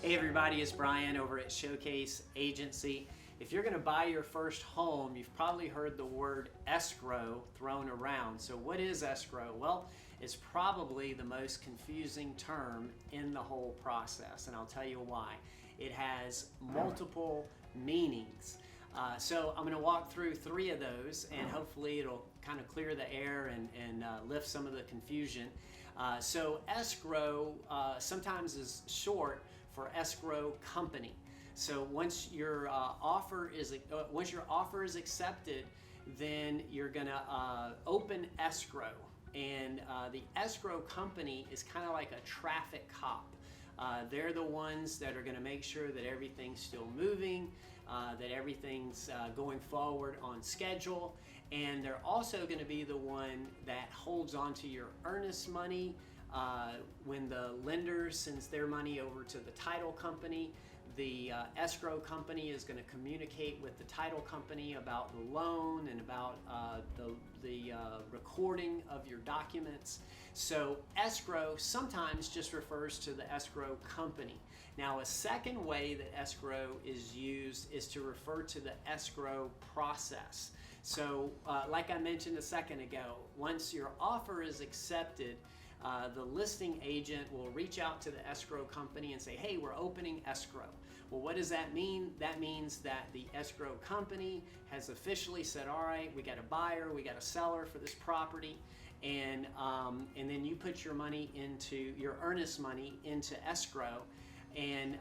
Hey everybody, it's Brian over at Showcase Agency. If you're going to buy your first home, you've probably heard the word escrow thrown around. So what is escrow? Well, it's probably the most confusing term in the whole process, and I'll tell you why. It has multiple meanings. So I'm going to walk through three of those, and hopefully it'll kind of clear the air and lift some of the confusion. So escrow sometimes is short for escrow company. So once your offer is accepted, then you're going to open escrow, and the escrow company is kind of like a traffic cop. They're the ones that are going to make sure that everything's still moving, that everything's going forward on schedule, and they're also going to be the one that holds on to your earnest money when the lender sends their money over to the title company. The escrow company is going to communicate with the title company about the loan and about the recording of your documents. So escrow sometimes just refers to the escrow company. Now, a second way that escrow is used is to refer to the escrow process. So like I mentioned a second ago, once your offer is accepted, the listing agent will reach out to the escrow company and say, hey, we're opening escrow. Well, what does that mean? That means that the escrow company has officially said, all right, we got a buyer, we got a seller for this property, and then you put your money into, your earnest money into escrow, and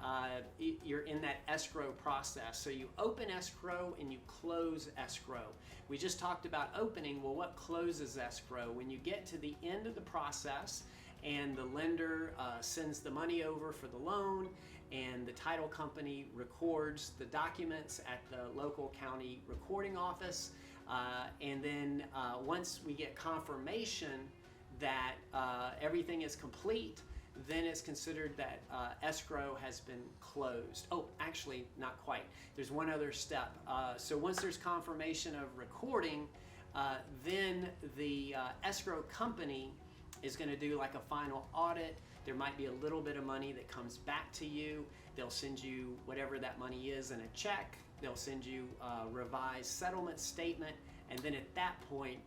you're in that escrow process. So you open escrow and you close escrow. We just talked about opening. Well, what closes escrow? When you get to the end of the process and the lender sends the money over for the loan, and the title company records the documents at the local county recording office, and then once we get confirmation that everything is complete, then it's considered that escrow has been closed. Oh, actually, not quite. There's one other step. So once there's confirmation of recording, then the escrow company is going to do like a final audit. There might be a little bit of money that comes back to you. They'll send you whatever that money is in a check. They'll send you a revised settlement statement, and then at that point,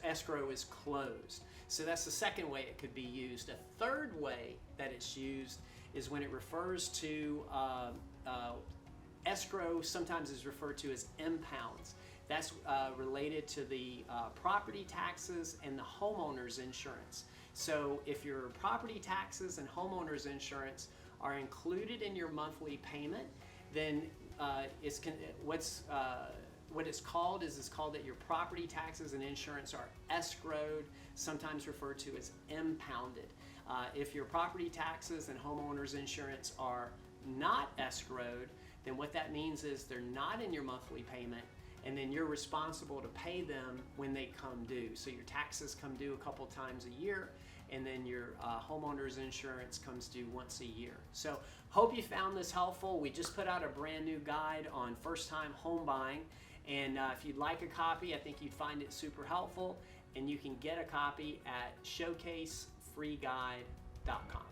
escrow is closed. So that's the second way it could be used. A third way that it's used is when it refers to escrow, sometimes is referred to as impounds. That's related to the property taxes and the homeowner's insurance. So if your property taxes and homeowner's insurance are included in your monthly payment, then what it's called is that your property taxes and insurance are escrowed, sometimes referred to as impounded. If your property taxes and homeowner's insurance are not escrowed, then what that means is they're not in your monthly payment, and then you're responsible to pay them when they come due. So your taxes come due a couple times a year, and then your homeowner's insurance comes due once a year. So hope you found this helpful. We just put out a brand new guide on first-time home buying, and if you'd like a copy, I think you'd find it super helpful, and you can get a copy at showcasefreeguide.com.